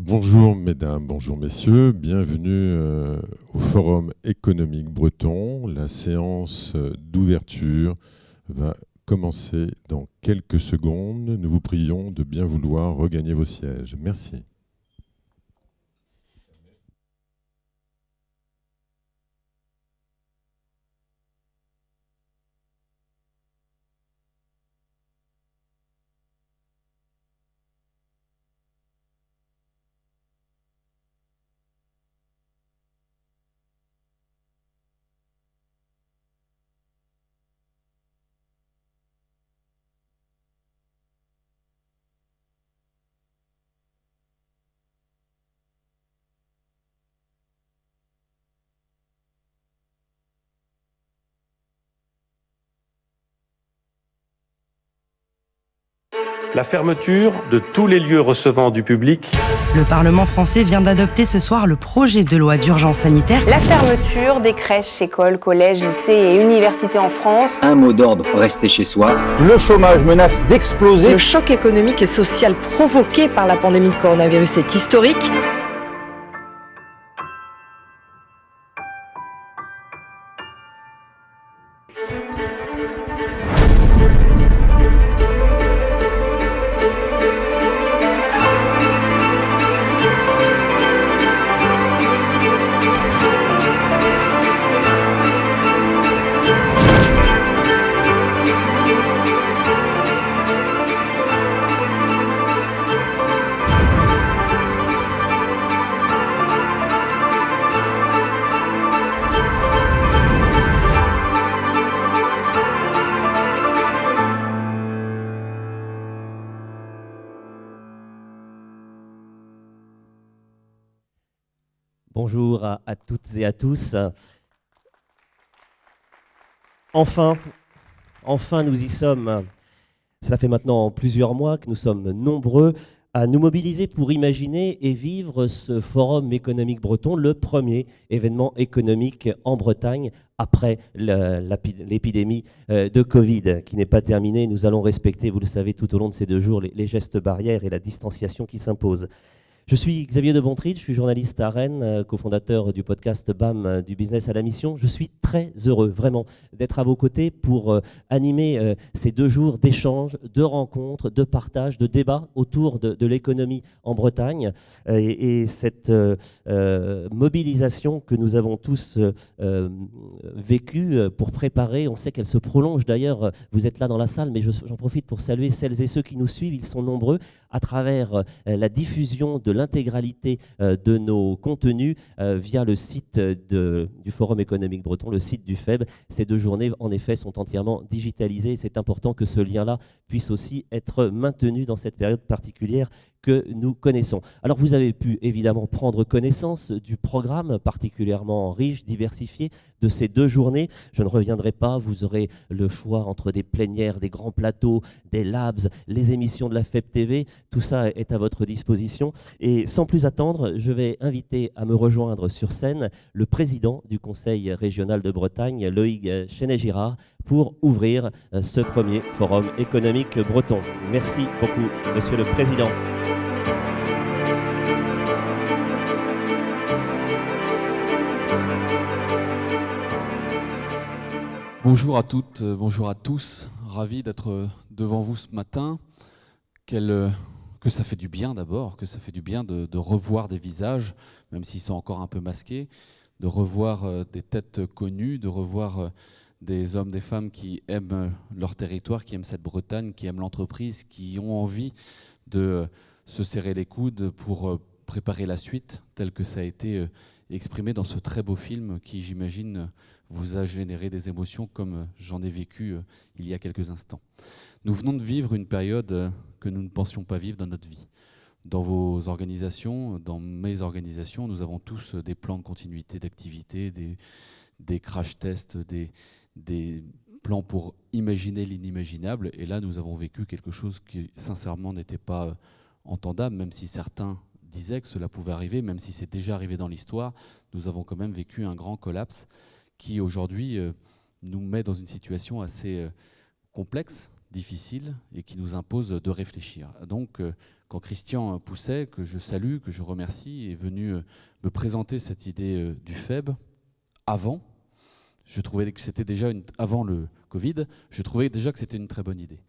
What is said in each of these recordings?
Bonjour mesdames, bonjour messieurs, bienvenue au Forum économique breton. La séance d'ouverture va commencer dans quelques secondes. Nous vous prions de bien vouloir regagner vos sièges. Merci. La fermeture de tous les lieux recevant du public. Le Parlement français vient d'adopter ce soir le projet de loi d'urgence sanitaire. La fermeture des crèches, écoles, collèges, lycées et universités en France. Un mot d'ordre, rester chez soi. Le chômage menace d'exploser. Le choc économique et social provoqué par la pandémie de coronavirus est historique. Bonjour à toutes et à tous. Enfin, nous y sommes. Cela fait maintenant plusieurs mois que nous sommes nombreux à nous mobiliser pour imaginer et vivre ce forum économique breton, le premier événement économique en Bretagne après l'épidémie de Covid, qui n'est pas terminée. Nous allons respecter, vous le savez, tout au long de ces 2 jours, les gestes barrières et la distanciation qui s'imposent. Je suis Xavier de Bontride, je suis journaliste à Rennes, cofondateur du podcast BAM, du business à la mission. Je suis très heureux, vraiment, d'être à vos côtés pour animer ces 2 jours d'échanges, de rencontres, de partage, de débats autour de l'économie en Bretagne. Et cette mobilisation que nous avons tous vécue pour préparer, on sait qu'elle se prolonge d'ailleurs, vous êtes là dans la salle, mais j'en profite pour saluer celles et ceux qui nous suivent, ils sont nombreux, à travers la diffusion de l'intégralité de nos contenus via le site du Forum économique breton, le site du FEB. Ces 2 journées, en effet, sont entièrement digitalisées et c'est important que ce lien-là puisse aussi être maintenu dans cette période particulière que nous connaissons. Alors vous avez pu évidemment prendre connaissance du programme particulièrement riche, diversifié de ces 2 journées. Je ne reviendrai pas, vous aurez le choix entre des plénières, des grands plateaux, des labs, les émissions de la FEB TV, tout ça est à votre disposition. Et sans plus attendre, je vais inviter à me rejoindre sur scène le président du Conseil régional de Bretagne, Loïc Chenet-Girard, pour ouvrir ce premier forum économique breton. Merci beaucoup, Monsieur le Président. Bonjour à toutes, bonjour à tous. Ravi d'être devant vous ce matin. Que ça fait du bien d'abord, que ça fait du bien de revoir des visages, même s'ils sont encore un peu masqués, de revoir des têtes connues, de revoir des hommes, des femmes qui aiment leur territoire, qui aiment cette Bretagne, qui aiment l'entreprise, qui ont envie de se serrer les coudes pour préparer la suite, tel que ça a été exprimé dans ce très beau film qui, j'imagine, vous a généré des émotions comme j'en ai vécu il y a quelques instants. Nous venons de vivre une période que nous ne pensions pas vivre dans notre vie. Dans vos organisations, dans mes organisations, nous avons tous des plans de continuité d'activité, des crash tests, des plans pour imaginer l'inimaginable. Et là, nous avons vécu quelque chose qui, sincèrement, n'était pas entendable, même si certains disaient que cela pouvait arriver, même si c'est déjà arrivé dans l'histoire. Nous avons quand même vécu un grand collapse qui, aujourd'hui, nous met dans une situation assez complexe, difficile et qui nous impose de réfléchir. Donc, quand Christian Pousset, que je salue, que je remercie, est venu me présenter cette idée du FEB, je trouvais que c'était déjà avant le Covid, je trouvais déjà que c'était une très bonne idée.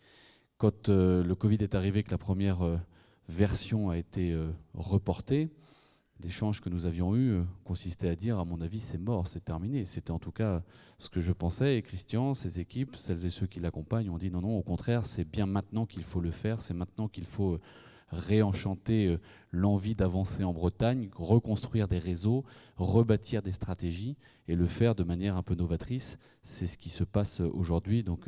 Quand le Covid est arrivé, que la première version a été reportée, l'échange que nous avions eu consistait à dire, à mon avis, c'est mort, c'est terminé. C'était en tout cas ce que je pensais. Et Christian, ses équipes, celles et ceux qui l'accompagnent, ont dit non, au contraire, c'est bien maintenant qu'il faut le faire, c'est maintenant qu'il faut réenchanter l'envie d'avancer en Bretagne, reconstruire des réseaux, rebâtir des stratégies et le faire de manière un peu novatrice. C'est ce qui se passe aujourd'hui. Donc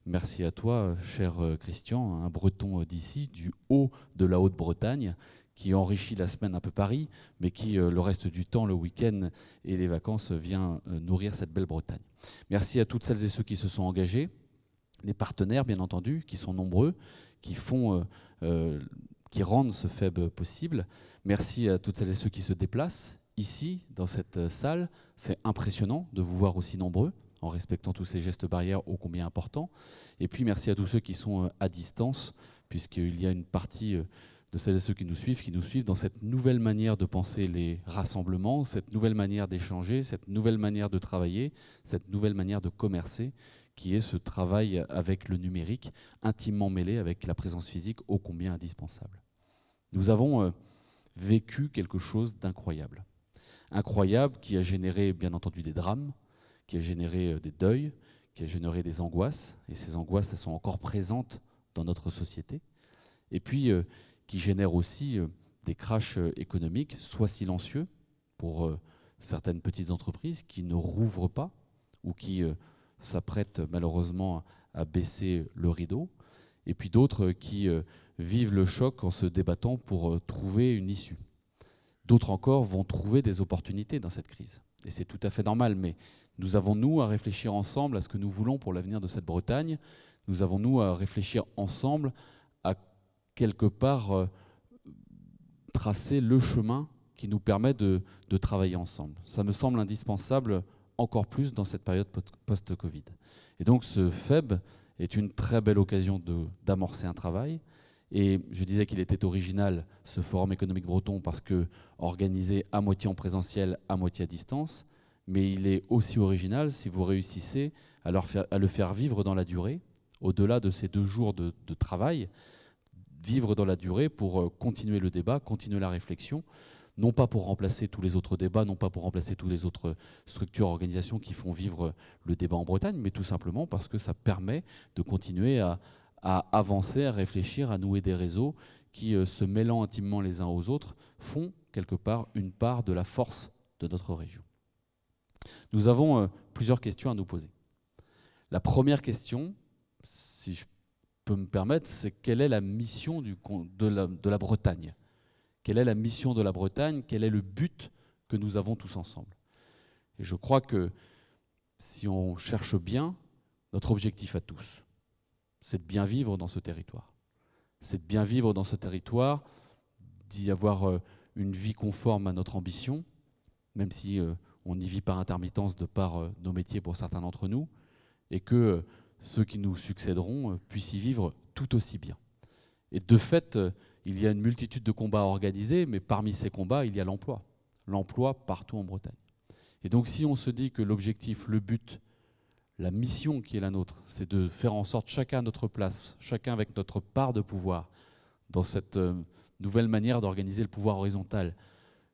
merci à toi, cher Christian, un breton d'ici, du haut de la Haute-Bretagne, qui enrichit la semaine un peu Paris, mais qui, le reste du temps, le week-end et les vacances, vient nourrir cette belle Bretagne. Merci à toutes celles et ceux qui se sont engagés, les partenaires, bien entendu, qui sont nombreux, qui rendent ce FEB possible. Merci à toutes celles et ceux qui se déplacent ici, dans cette salle. C'est impressionnant de vous voir aussi nombreux, en respectant tous ces gestes barrières ô combien importants. Et puis merci à tous ceux qui sont à distance, puisqu'il y a une partie de celles et ceux qui nous suivent dans cette nouvelle manière de penser les rassemblements, cette nouvelle manière d'échanger, cette nouvelle manière de travailler, cette nouvelle manière de commercer, qui est ce travail avec le numérique, intimement mêlé avec la présence physique ô combien indispensable. Nous avons vécu quelque chose d'incroyable. Incroyable, qui a généré bien entendu des drames, qui a généré des deuils, qui a généré des angoisses, et ces angoisses, elles sont encore présentes dans notre société, et puis qui génère aussi des crashs économiques, soit silencieux, pour certaines petites entreprises qui ne rouvrent pas, ou qui s'apprêtent malheureusement à baisser le rideau, et puis d'autres qui vivent le choc en se débattant pour trouver une issue. D'autres encore vont trouver des opportunités dans cette crise. Et c'est tout à fait normal, mais nous avons, nous, à réfléchir ensemble à ce que nous voulons pour l'avenir de cette Bretagne. Nous avons, nous, à réfléchir ensemble à quelque part tracer le chemin qui nous permet de travailler ensemble. Ça me semble indispensable encore plus dans cette période post-Covid. Et donc ce FEB est une très belle occasion d'amorcer un travail. Et je disais qu'il était original, ce Forum économique breton, parce que organisé à moitié en présentiel, à moitié à distance, mais il est aussi original si vous réussissez à le faire vivre dans la durée, au-delà de ces 2 jours de travail, vivre dans la durée pour continuer le débat, continuer la réflexion, non pas pour remplacer tous les autres débats, non pas pour remplacer toutes les autres structures, organisations qui font vivre le débat en Bretagne, mais tout simplement parce que ça permet de continuer à avancer, à réfléchir, à nouer des réseaux qui, se mêlant intimement les uns aux autres, font quelque part une part de la force de notre région. Nous avons plusieurs questions à nous poser. La première question, si je peux me permettre, c'est quelle est la mission de la Bretagne ? Quelle est la mission de la Bretagne ? Quel est le but que nous avons tous ensemble ? Et je crois que si on cherche bien, notre objectif à tous, c'est de bien vivre dans ce territoire. C'est de bien vivre dans ce territoire, d'y avoir une vie conforme à notre ambition, même si on y vit par intermittence de par nos métiers pour certains d'entre nous, et que ceux qui nous succéderont puissent y vivre tout aussi bien. Et de fait, il y a une multitude de combats organisés, mais parmi ces combats, il y a l'emploi. L'emploi partout en Bretagne. Et donc si on se dit que l'objectif, le but, la mission qui est la nôtre, c'est de faire en sorte, chacun à notre place, chacun avec notre part de pouvoir, dans cette nouvelle manière d'organiser le pouvoir horizontal,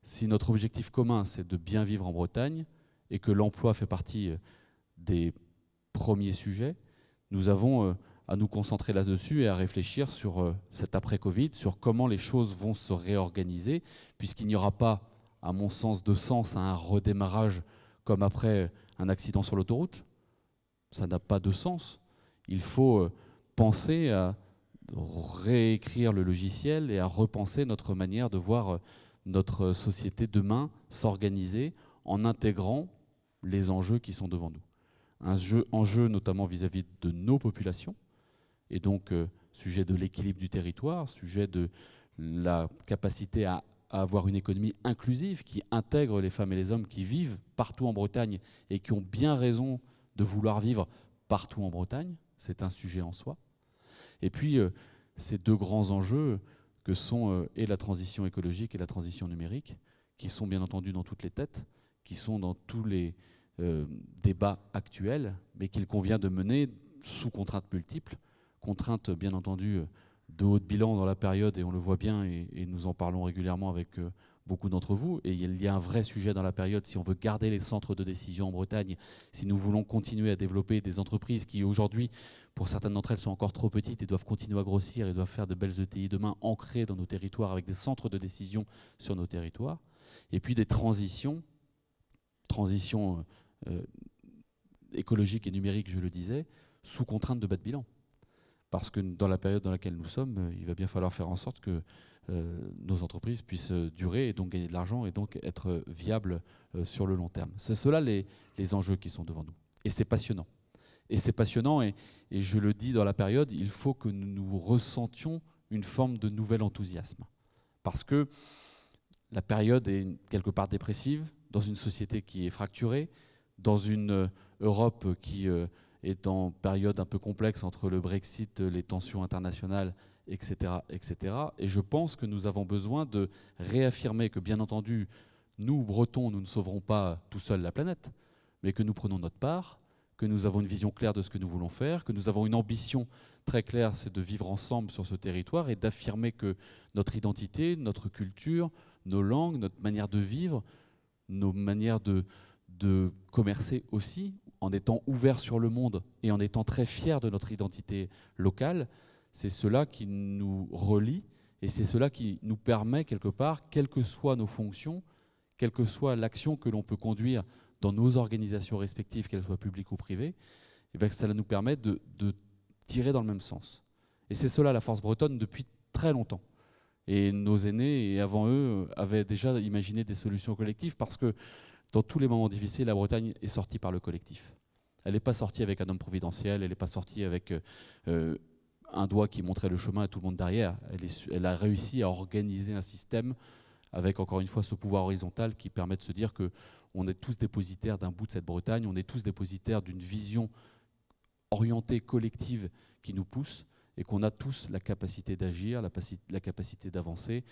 si notre objectif commun, c'est de bien vivre en Bretagne, et que l'emploi fait partie des premiers sujets, nous avons à nous concentrer là-dessus et à réfléchir sur cet après-Covid, sur comment les choses vont se réorganiser, puisqu'il n'y aura pas, à mon sens, de sens à un redémarrage comme après un accident sur l'autoroute. Ça n'a pas de sens. Il faut penser à réécrire le logiciel et à repenser notre manière de voir notre société demain s'organiser en intégrant les enjeux qui sont devant nous. Un enjeu notamment vis-à-vis de nos populations, et donc sujet de l'équilibre du territoire, sujet de la capacité à avoir une économie inclusive qui intègre les femmes et les hommes qui vivent partout en Bretagne et qui ont bien raison de vouloir vivre partout en Bretagne. C'est un sujet en soi. Et puis, ces deux grands enjeux que sont et la transition écologique et la transition numérique, qui sont bien entendu dans toutes les têtes, qui sont dans tous les débats actuels, mais qu'il convient de mener sous contraintes multiples, contraintes bien entendu de haut de bilan dans la période, et on le voit bien, et nous en parlons régulièrement avec beaucoup d'entre vous, et il y a un vrai sujet dans la période si on veut garder les centres de décision en Bretagne, si nous voulons continuer à développer des entreprises qui aujourd'hui, pour certaines d'entre elles, sont encore trop petites et doivent continuer à grossir et doivent faire de belles ETI demain ancrées dans nos territoires avec des centres de décision sur nos territoires, et puis des transitions écologiques et numériques, je le disais, sous contrainte de bas de bilan. Parce que dans la période dans laquelle nous sommes, il va bien falloir faire en sorte que nos entreprises puissent durer et donc gagner de l'argent et donc être viables sur le long terme. C'est cela les enjeux qui sont devant nous. Et c'est passionnant. Et c'est passionnant, et je le dis dans la période, il faut que nous ressentions une forme de nouvel enthousiasme. Parce que la période est quelque part dépressive, dans une société qui est fracturée, dans une Europe qui est en période un peu complexe entre le Brexit, les tensions internationales, etc., etc. Et je pense que nous avons besoin de réaffirmer que, bien entendu, nous, Bretons, nous ne sauverons pas tout seuls la planète, mais que nous prenons notre part, que nous avons une vision claire de ce que nous voulons faire, que nous avons une ambition très claire, c'est de vivre ensemble sur ce territoire et d'affirmer que notre identité, notre culture, nos langues, notre manière de vivre, nos manières de commercer aussi, en étant ouverts sur le monde et en étant très fiers de notre identité locale, c'est cela qui nous relie et c'est cela qui nous permet quelque part, quelles que soient nos fonctions, quelle que soit l'action que l'on peut conduire dans nos organisations respectives, qu'elles soient publiques ou privées, et bien que cela nous permet de tirer dans le même sens. Et c'est cela la force bretonne depuis très longtemps. Et nos aînés, et avant eux, avaient déjà imaginé des solutions collectives parce que dans tous les moments difficiles, la Bretagne est sortie par le collectif. Elle n'est pas sortie avec un homme providentiel, elle n'est pas sortie avec un doigt qui montrait le chemin et tout le monde derrière. Elle a réussi à organiser un système avec, encore une fois, ce pouvoir horizontal qui permet de se dire qu'on est tous dépositaires d'un bout de cette Bretagne, on est tous dépositaires d'une vision orientée collective qui nous pousse et qu'on a tous la capacité d'agir, la capacité d'avancer,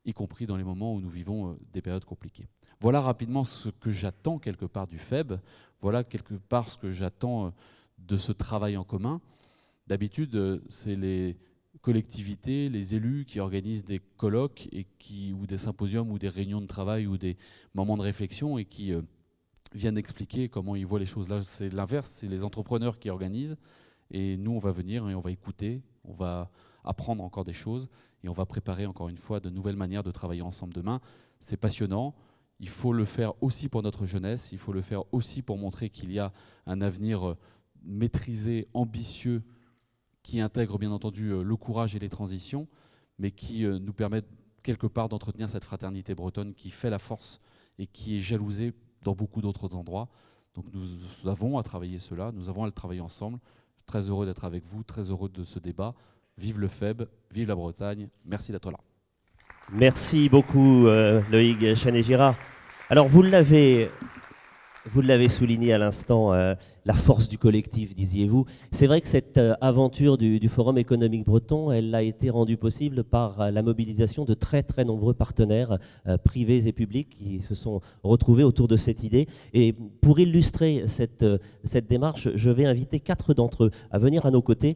y compris dans les moments où nous vivons des périodes compliquées. Voilà rapidement ce que j'attends quelque part du FEB, voilà quelque part ce que j'attends de ce travail en commun. D'habitude, c'est les collectivités, les élus qui organisent des colloques ou des symposiums ou des réunions de travail ou des moments de réflexion et qui viennent expliquer comment ils voient les choses. Là, c'est l'inverse, c'est les entrepreneurs qui organisent et nous, on va venir et on va écouter, on va apprendre encore des choses et on va préparer encore une fois de nouvelles manières de travailler ensemble demain. C'est passionnant, il faut le faire aussi pour notre jeunesse, il faut le faire aussi pour montrer qu'il y a un avenir maîtrisé, ambitieux, qui intègre bien entendu le courage et les transitions, mais qui nous permet quelque part d'entretenir cette fraternité bretonne qui fait la force et qui est jalousée dans beaucoup d'autres endroits. Donc nous avons à travailler cela, nous avons à le travailler ensemble. Très heureux d'être avec vous, très heureux de ce débat. Vive le FEB, vive la Bretagne, merci d'être là. Merci beaucoup Loïc Chanet-Girard. Alors vous l'avez souligné à l'instant, la force du collectif, disiez-vous. C'est vrai que cette aventure du Forum économique breton, elle a été rendue possible par la mobilisation de très très nombreux partenaires privés et publics qui se sont retrouvés autour de cette idée. Et pour illustrer cette démarche, je vais inviter 4 d'entre eux à venir à nos côtés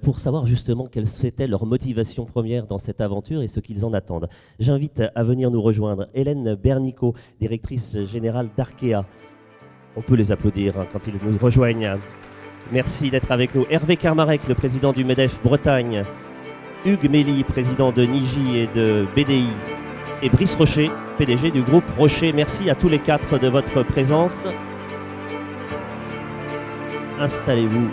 pour savoir justement quelle était leur motivation première dans cette aventure et ce qu'ils en attendent. J'invite à venir nous rejoindre Hélène Bernicot, directrice générale d'Arkea. On peut les applaudir quand ils nous rejoignent. Merci d'être avec nous. Hervé Kermarek, le président du MEDEF Bretagne. Hugues Mély, président de Niji et de BDI. Et Brice Rocher, PDG du groupe Rocher. Merci à tous les 4 de votre présence. Installez-vous.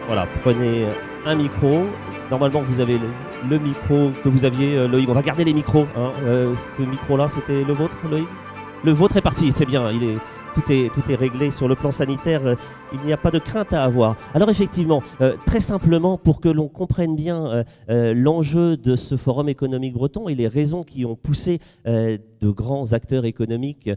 Voilà, prenez un micro. Normalement, vous avez le micro que vous aviez, Loïc. On va garder les micros. Ce micro-là, c'était le vôtre, Loïc ? Le vôtre est parti, c'est bien. tout est réglé sur le plan sanitaire, il n'y a pas de crainte à avoir. Alors effectivement, très simplement, pour que l'on comprenne bien l'enjeu de ce forum économique breton et les raisons qui ont poussé de grands acteurs économiques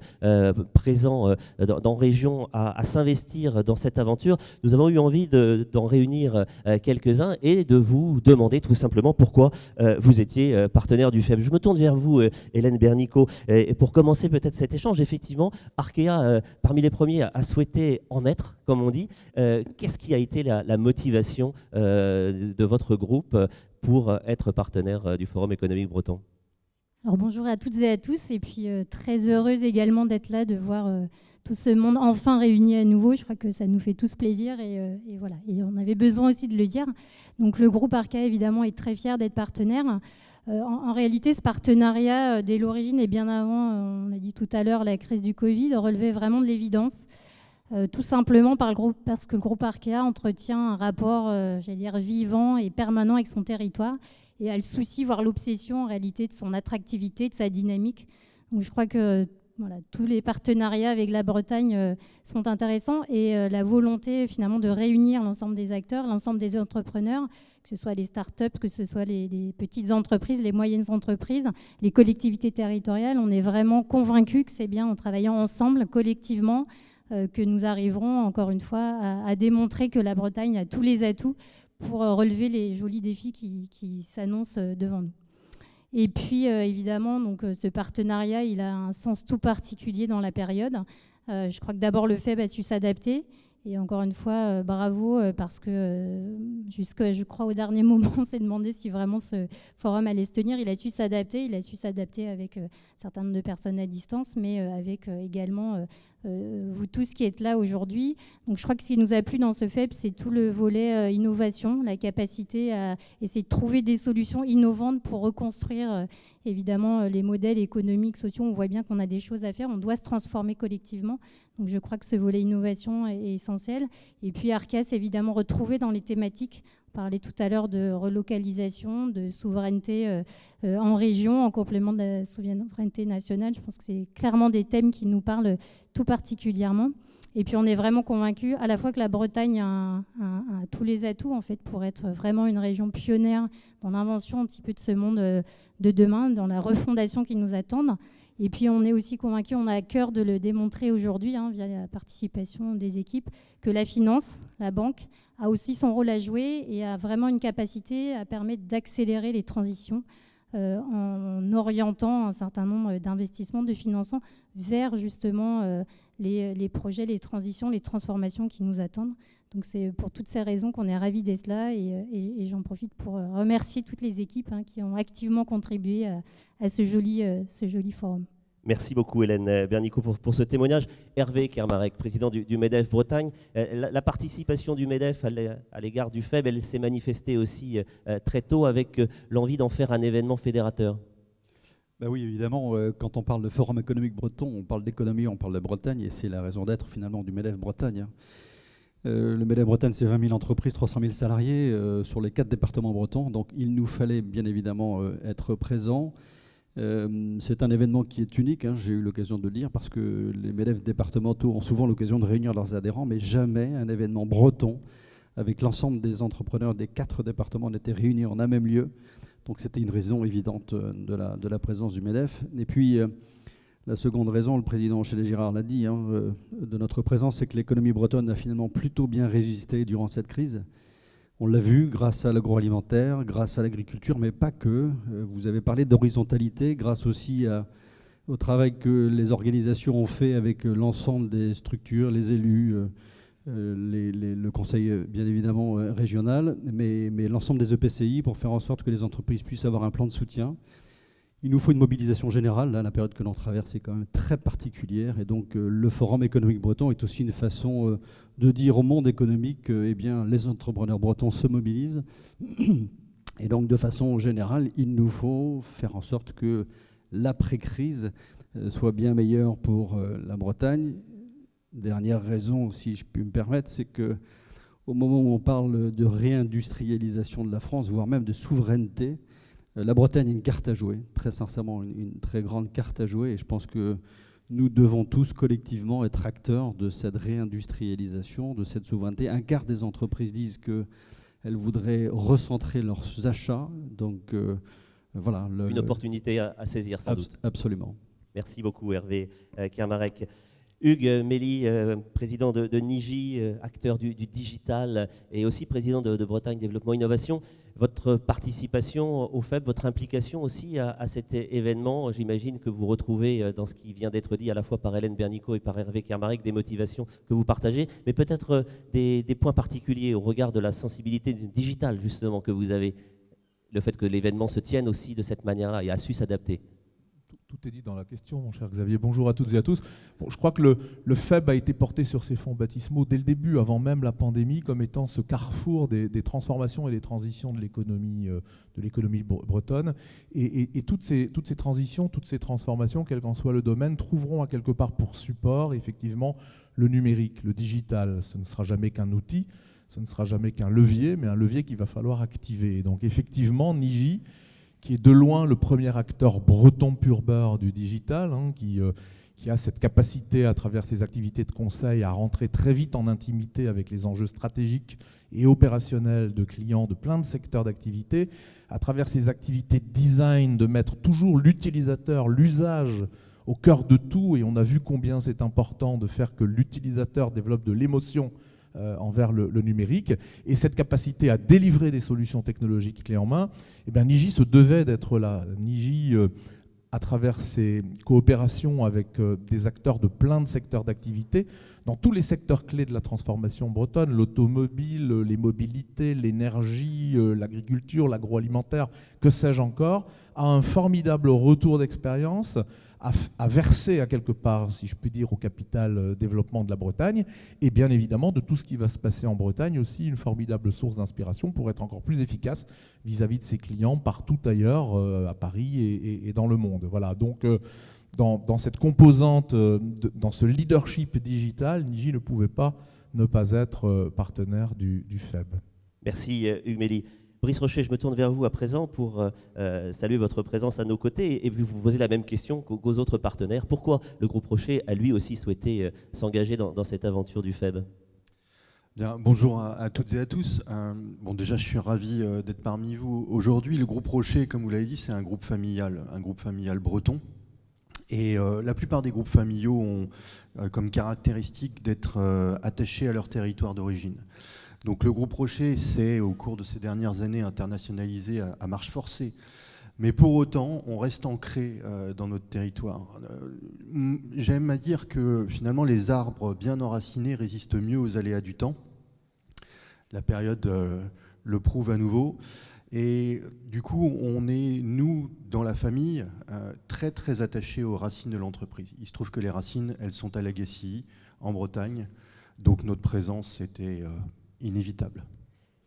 présents dans région à s'investir dans cette aventure, nous avons eu envie d'en réunir quelques-uns et de vous demander tout simplement pourquoi vous étiez partenaire du FEB. Je me tourne vers vous, Hélène Bernicot, et pour commencer peut-être cet échange, effectivement, Arkea, parmi les premiers, a souhaité en être, comme on dit. Qu'est-ce qui a été la motivation de votre groupe pour être partenaire du Forum économique breton ? Alors bonjour à toutes et à tous, et puis très heureuse également d'être là, de voir tout ce monde enfin réuni à nouveau. Je crois que ça nous fait tous plaisir et voilà. Et on avait besoin aussi de le dire. Donc le groupe Arkea évidemment est très fier d'être partenaire. En réalité, ce partenariat, dès l'origine et bien avant, on l'a dit tout à l'heure, la crise du Covid, relevait vraiment de l'évidence. Tout simplement parce que le groupe Arkea entretient un rapport, j'allais dire, vivant et permanent avec son territoire et a le souci, voire l'obsession en réalité de son attractivité, de sa dynamique. Donc je crois que voilà, tous les partenariats avec la Bretagne sont intéressants et la volonté finalement de réunir l'ensemble des acteurs, l'ensemble des entrepreneurs, que ce soit les startups, que ce soit les petites entreprises, les moyennes entreprises, les collectivités territoriales. On est vraiment convaincus que c'est bien en travaillant ensemble, collectivement, que nous arriverons encore une fois à démontrer que la Bretagne a tous les atouts pour relever les jolis défis qui s'annoncent devant nous. Et puis évidemment, donc, ce partenariat, il a un sens tout particulier dans la période. Je crois que d'abord le FEB a su s'adapter. Et encore une fois, bravo, parce que jusqu'à, je crois, au dernier moment, on s'est demandé si vraiment ce forum allait se tenir. Il a su s'adapter avec un certain nombre de personnes à distance, mais avec également vous tous qui êtes là aujourd'hui. Donc je crois que ce qui nous a plu dans ce FEB, c'est tout le volet innovation, la capacité à essayer de trouver des solutions innovantes pour reconstruire évidemment les modèles économiques, sociaux. On voit bien qu'on a des choses à faire, on doit se transformer collectivement. Donc je crois que ce volet innovation est essentiel. Et puis Arkea s'est évidemment retrouvé dans les thématiques. On parlait tout à l'heure de relocalisation, de souveraineté en région, en complément de la souveraineté nationale. Je pense que c'est clairement des thèmes qui nous parlent tout particulièrement. Et puis on est vraiment convaincus à la fois que la Bretagne a tous les atouts en fait, pour être vraiment une région pionnière dans l'invention un petit peu de ce monde de demain, dans la refondation qui nous attend. Et puis on est aussi convaincus, on a à cœur de le démontrer aujourd'hui via la participation des équipes, que la finance, la banque, a aussi son rôle à jouer et a vraiment une capacité à permettre d'accélérer les transitions en orientant un certain nombre d'investissements, de financement vers justement les projets, les transitions, les transformations qui nous attendent. Donc c'est pour toutes ces raisons qu'on est ravis d'être là et j'en profite pour remercier toutes les équipes qui ont activement contribué à ce joli forum. Merci beaucoup Hélène Bernicot pour ce témoignage. Hervé Kermarek, président du MEDEF Bretagne. La participation du MEDEF à l'égard du FEB, elle s'est manifestée aussi très tôt avec l'envie d'en faire un événement fédérateur. Ben oui, évidemment, quand on parle de Forum économique breton, on parle d'économie, on parle de Bretagne, et c'est la raison d'être finalement du MEDEF Bretagne. Le MEDEF Bretagne, c'est 20 000 entreprises, 300 000 salariés sur les 4 départements bretons, donc il nous fallait bien évidemment être présents. C'est un événement qui est unique, j'ai eu l'occasion de le dire, parce que les MEDEF départementaux ont souvent l'occasion de réunir leurs adhérents, mais jamais un événement breton avec l'ensemble des entrepreneurs des 4 départements n'était réuni en un même lieu. Donc c'était une raison évidente de la présence du MEDEF. Et puis la seconde raison, le président Chédé-Girard l'a dit, de notre présence, c'est que l'économie bretonne a finalement plutôt bien résisté durant cette crise. On l'a vu grâce à l'agroalimentaire, grâce à l'agriculture, mais pas que. Vous avez parlé d'horizontalité, grâce aussi au travail que les organisations ont fait avec l'ensemble des structures, les élus, le conseil bien évidemment régional, mais l'ensemble des EPCI pour faire en sorte que les entreprises puissent avoir un plan de soutien. Il nous faut une mobilisation générale. Là, la période que l'on traverse est quand même très particulière. Et donc, le Forum économique breton est aussi une façon de dire au monde économique que les entrepreneurs bretons se mobilisent. Et donc, de façon générale, il nous faut faire en sorte que l'après-crise soit bien meilleure pour la Bretagne. Dernière raison, si je puis me permettre, c'est qu'au moment où on parle de réindustrialisation de la France, voire même de souveraineté, la Bretagne a une carte à jouer, très sincèrement, une très grande carte à jouer. Et je pense que Nous devons tous collectivement être acteurs de cette réindustrialisation, de cette souveraineté. Un quart des entreprises disent qu'elles voudraient recentrer leurs achats. Donc voilà. Une opportunité à saisir, sans doute. Absolument. Merci beaucoup, Hervé Kermarek. Hugues Mély, président de Niji, acteur du digital et aussi président de Bretagne Développement Innovation. Votre participation au FEB, votre implication aussi à cet événement, j'imagine que vous retrouvez dans ce qui vient d'être dit à la fois par Hélène Bernico et par Hervé Kermarek des motivations que vous partagez, mais peut-être des points particuliers au regard de la sensibilité digitale justement que vous avez, le fait que l'événement se tienne aussi de cette manière-là et a su s'adapter. Tout est dit dans la question, mon cher Xavier. Bonjour à toutes et à tous. Bon, je crois que le FEB a été porté sur ses fonds baptismaux dès le début, avant même la pandémie, comme étant ce carrefour des transformations et des transitions de l'économie bretonne. Et toutes ces transitions, toutes ces transformations, quel qu'en soit le domaine, trouveront à quelque part pour support, effectivement, le numérique, le digital. Ce ne sera jamais qu'un outil, ce ne sera jamais qu'un levier, mais un levier qu'il va falloir activer. Et donc, effectivement, Niji, qui est de loin le premier acteur breton pur beurre du digital, qui a cette capacité à travers ses activités de conseil à rentrer très vite en intimité avec les enjeux stratégiques et opérationnels de clients de plein de secteurs d'activité, à travers ses activités de design, de mettre toujours l'utilisateur, l'usage au cœur de tout, et on a vu combien c'est important de faire que l'utilisateur développe de l'émotion envers le numérique, et cette capacité à délivrer des solutions technologiques clés en main, eh bien, Niji se devait d'être là. Niji, à travers ses coopérations avec des acteurs de plein de secteurs d'activité, dans tous les secteurs clés de la transformation bretonne, l'automobile, les mobilités, l'énergie, l'agriculture, l'agroalimentaire, que sais-je encore, a un formidable retour d'expérience à verser à quelque part, si je puis dire, au capital développement de la Bretagne, et bien évidemment de tout ce qui va se passer en Bretagne, aussi une formidable source d'inspiration pour être encore plus efficace vis-à-vis de ses clients partout ailleurs, à Paris et dans le monde. Voilà, donc dans cette composante, dans ce leadership digital, Niji ne pouvait pas ne pas être partenaire du FEB. Merci Hugues Mély. Brice Rocher, je me tourne vers vous à présent pour saluer votre présence à nos côtés et vous poser la même question qu'aux autres partenaires. Pourquoi le groupe Rocher a lui aussi souhaité s'engager dans cette aventure du FEB ? Bien, bonjour à toutes et à tous. Déjà, je suis ravi d'être parmi vous aujourd'hui. Le groupe Rocher, comme vous l'avez dit, c'est un groupe familial breton. Et la plupart des groupes familiaux ont comme caractéristique d'être attachés à leur territoire d'origine. Donc le groupe Rocher s'est, au cours de ces dernières années, internationalisé à marche forcée. Mais pour autant, on reste ancré dans notre territoire. J'aime à dire que finalement, les arbres bien enracinés résistent mieux aux aléas du temps. La période le prouve à nouveau. Et du coup, on est, nous, dans la famille, très très attachés aux racines de l'entreprise. Il se trouve que les racines, elles sont à Lagacy, en Bretagne. Donc notre présence, c'était inévitable.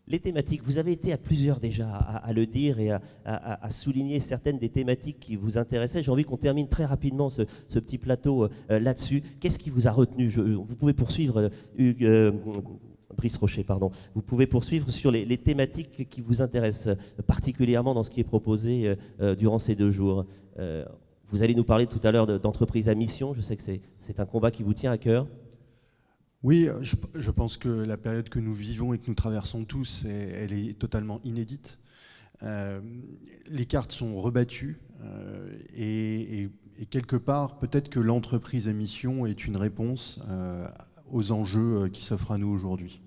Les thématiques, vous avez été à plusieurs déjà à le dire et à souligner certaines des thématiques qui vous intéressaient. J'ai envie qu'on termine très rapidement ce petit plateau là-dessus. Qu'est-ce qui vous a retenu ? Vous pouvez poursuivre, Brice Rocher, pardon. Vous pouvez poursuivre sur les thématiques qui vous intéressent particulièrement dans ce qui est proposé durant ces 2 jours. Vous allez nous parler tout à l'heure d'entreprise à mission. Je sais que c'est un combat qui vous tient à cœur. Oui, je pense que la période que nous vivons et que nous traversons tous, elle est totalement inédite. Les cartes sont rebattues et quelque part, peut-être que l'entreprise à mission est une réponse aux enjeux qui s'offrent à nous aujourd'hui.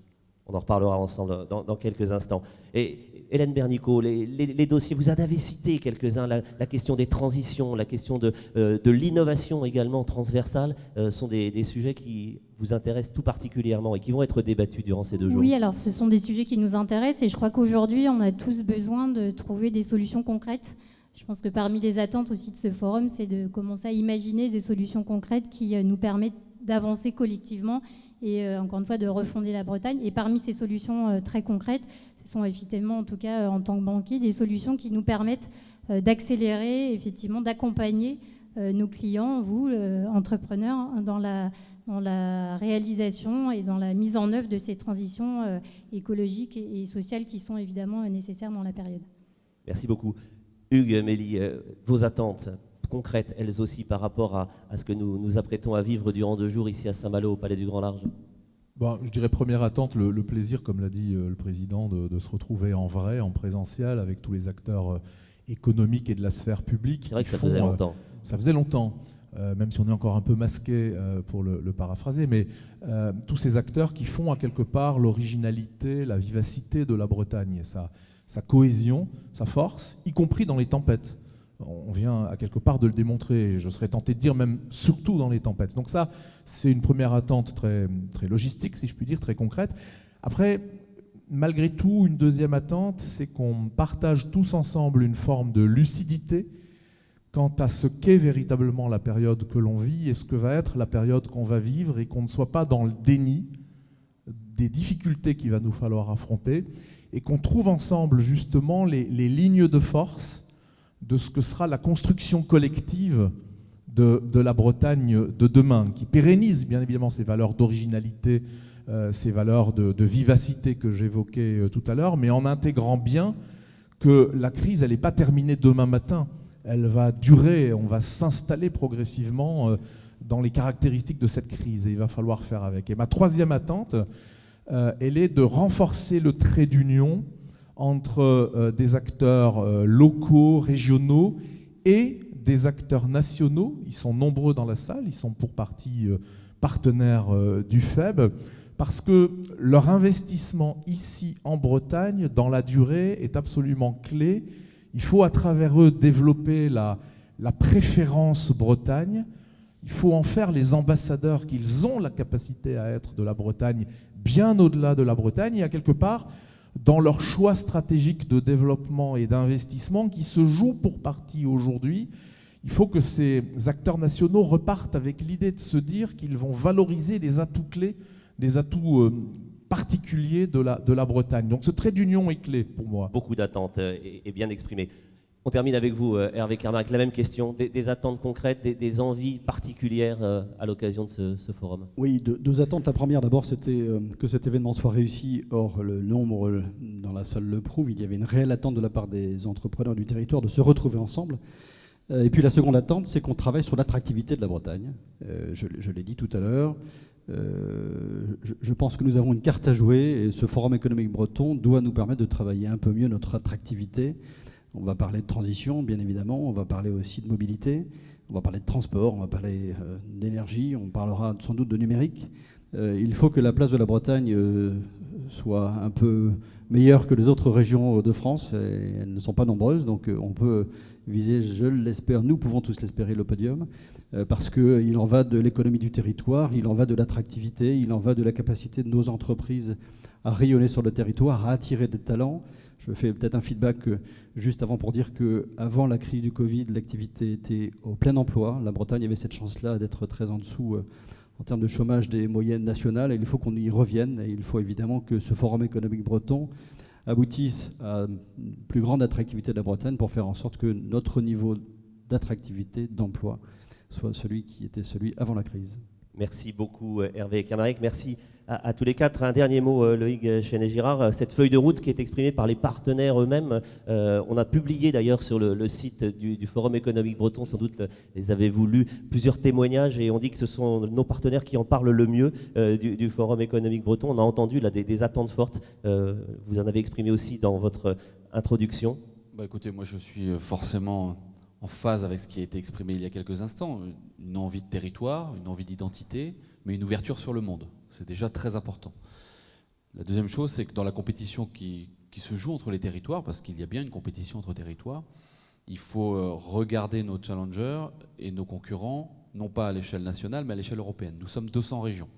On en reparlera ensemble dans quelques instants. Et Hélène Bernico, les dossiers, vous en avez cité quelques-uns, la question des transitions, la question de l'innovation également transversale, sont des sujets qui vous intéressent tout particulièrement et qui vont être débattus durant ces 2 jours. Oui, alors ce sont des sujets qui nous intéressent et je crois qu'aujourd'hui, on a tous besoin de trouver des solutions concrètes. Je pense que parmi les attentes aussi de ce forum, c'est de commencer à imaginer des solutions concrètes qui nous permettent d'avancer collectivement et encore une fois de refonder la Bretagne. Et parmi ces solutions très concrètes, ce sont effectivement, en tout cas en tant que banquier, des solutions qui nous permettent d'accélérer, effectivement, d'accompagner nos clients, vous, entrepreneurs, dans la réalisation et dans la mise en œuvre de ces transitions écologiques et sociales qui sont évidemment nécessaires dans la période. Merci beaucoup. Hugues Mély, vos attentes concrètes, elles aussi, par rapport à ce que nous nous apprêtons à vivre durant 2 jours ici à Saint-Malo, au Palais du Grand Large? Bon, je dirais première attente, le plaisir, comme l'a dit le président, de se retrouver en vrai, en présentiel, avec tous les acteurs économiques et de la sphère publique. C'est vrai que ça faisait longtemps. Ça faisait longtemps, même si on est encore un peu masqué pour le paraphraser, mais tous ces acteurs qui font à quelque part l'originalité, la vivacité de la Bretagne, et sa cohésion, sa force, y compris dans les tempêtes. On vient à quelque part de le démontrer, je serais tenté de dire même surtout dans les tempêtes. Donc ça, c'est une première attente très, très logistique, si je puis dire, très concrète. Après, malgré tout, une deuxième attente, c'est qu'on partage tous ensemble une forme de lucidité quant à ce qu'est véritablement la période que l'on vit et ce que va être la période qu'on va vivre, et qu'on ne soit pas dans le déni des difficultés qu'il va nous falloir affronter, et qu'on trouve ensemble justement les lignes de force de ce que sera la construction collective de la Bretagne de demain, qui pérennise bien évidemment ces valeurs d'originalité, ces valeurs de vivacité que j'évoquais tout à l'heure, mais en intégrant bien que la crise, elle n'est pas terminée demain matin, elle va durer, on va s'installer progressivement dans les caractéristiques de cette crise, et il va falloir faire avec. Et ma troisième attente, elle est de renforcer le trait d'union entre des acteurs locaux, régionaux et des acteurs nationaux. Ils sont nombreux dans la salle, ils sont pour partie partenaires du FEB, parce que leur investissement ici en Bretagne, dans la durée, est absolument clé. Il faut à travers eux développer la préférence Bretagne. Il faut en faire les ambassadeurs qu'ils ont la capacité à être de la Bretagne, bien au-delà de la Bretagne, et à quelque part dans leur choix stratégique de développement et d'investissement qui se joue pour partie aujourd'hui. Il faut que ces acteurs nationaux repartent avec l'idée de se dire qu'ils vont valoriser les atouts clés, les atouts particuliers de la Bretagne. Donc ce trait d'union est clé pour moi. Beaucoup d'attentes et bien exprimées. On termine avec vous, Hervé Kermarrec, la même question, des attentes concrètes, des envies particulières à l'occasion de ce forum. Oui, deux attentes. La première, d'abord, c'était que cet événement soit réussi. Or, le nombre dans la salle le prouve. Il y avait une réelle attente de la part des entrepreneurs du territoire de se retrouver ensemble. Et puis la seconde attente, c'est qu'on travaille sur l'attractivité de la Bretagne. Je l'ai dit tout à l'heure. Je pense que nous avons une carte à jouer, et ce forum économique breton doit nous permettre de travailler un peu mieux notre attractivité. On va parler de transition, bien évidemment, on va parler aussi de mobilité, on va parler de transport, on va parler d'énergie, on parlera sans doute de numérique. Il faut que la place de la Bretagne soit un peu meilleure que les autres régions de France, et elles ne sont pas nombreuses, donc on peut viser, je l'espère, nous pouvons tous l'espérer, le podium, parce qu'il en va de l'économie du territoire, il en va de l'attractivité, il en va de la capacité de nos entreprises à rayonner sur le territoire, à attirer des talents. Je fais peut-être un feedback juste avant pour dire qu'avant la crise du Covid, l'activité était au plein emploi. La Bretagne avait cette chance-là d'être très en dessous en termes de chômage des moyennes nationales, et il faut qu'on y revienne. Et il faut évidemment que ce forum économique breton aboutisse à une plus grande attractivité de la Bretagne pour faire en sorte que notre niveau d'attractivité, d'emploi, soit celui qui était celui avant la crise. Merci beaucoup Hervé Kermarrec, merci à tous les quatre. Un dernier mot, Loïc Chenet-Girard, cette feuille de route qui est exprimée par les partenaires eux-mêmes, on a publié d'ailleurs sur le site du Forum économique breton, sans doute les avez-vous lus, plusieurs témoignages, et on dit que ce sont nos partenaires qui en parlent le mieux du Forum économique breton. On a entendu là des attentes fortes, vous en avez exprimé aussi dans votre introduction. Écoutez, moi je suis forcément en phase avec ce qui a été exprimé il y a quelques instants, une envie de territoire, une envie d'identité, mais une ouverture sur le monde. C'est déjà très important. La deuxième chose, c'est que dans la compétition qui se joue entre les territoires, parce qu'il y a bien une compétition entre territoires, il faut regarder nos challengers et nos concurrents, non pas à l'échelle nationale, mais à l'échelle européenne. Nous sommes 200 régions.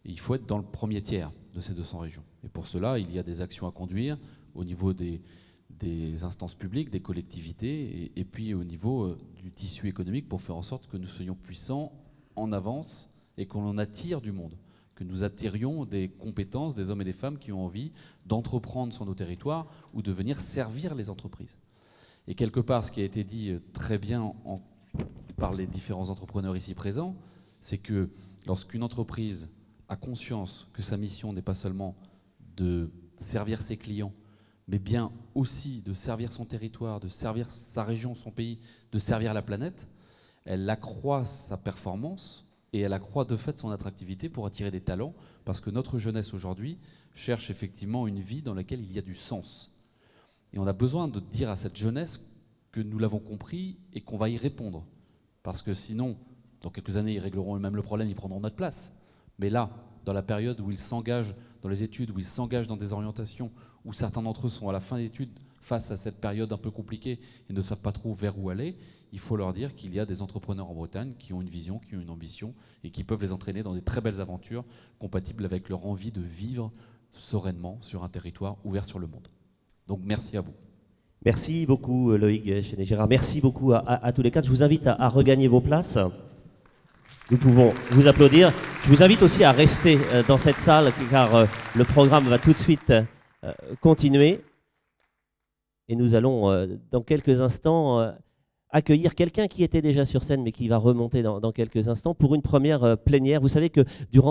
Et il faut être dans le premier tiers de ces 200 régions. Et pour cela, il y a des actions à conduire au niveau des instances publiques, des collectivités, et puis au niveau du tissu économique pour faire en sorte que nous soyons puissants en avance et qu'on en attire du monde, que nous attirions des compétences, des hommes et des femmes qui ont envie d'entreprendre sur nos territoires ou de venir servir les entreprises. Et quelque part, ce qui a été dit très bien par les différents entrepreneurs ici présents, c'est que lorsqu'une entreprise a conscience que sa mission n'est pas seulement de servir ses clients, mais bien aussi de servir son territoire, de servir sa région, son pays, de servir la planète, elle accroît sa performance et elle accroît de fait son attractivité pour attirer des talents, parce que notre jeunesse aujourd'hui cherche effectivement une vie dans laquelle il y a du sens. Et on a besoin de dire à cette jeunesse que nous l'avons compris et qu'on va y répondre. Parce que sinon, dans quelques années, ils régleront eux-mêmes le problème, ils prendront notre place. Mais là, dans la période où ils s'engagent dans les études, où ils s'engagent dans des orientations, où certains d'entre eux sont à la fin d'études face à cette période un peu compliquée et ne savent pas trop vers où aller, il faut leur dire qu'il y a des entrepreneurs en Bretagne qui ont une vision, qui ont une ambition et qui peuvent les entraîner dans des très belles aventures compatibles avec leur envie de vivre sereinement sur un territoire ouvert sur le monde. Donc merci à vous. Merci beaucoup Loïc Chéné-Gérard. Merci beaucoup à tous les quatre. Je vous invite à regagner vos places. Nous pouvons vous applaudir. Je vous invite aussi à rester dans cette salle car le programme va tout de suite continuer. Et nous allons dans quelques instants accueillir quelqu'un qui était déjà sur scène mais qui va remonter dans quelques instants pour une première plénière. Vous savez que durant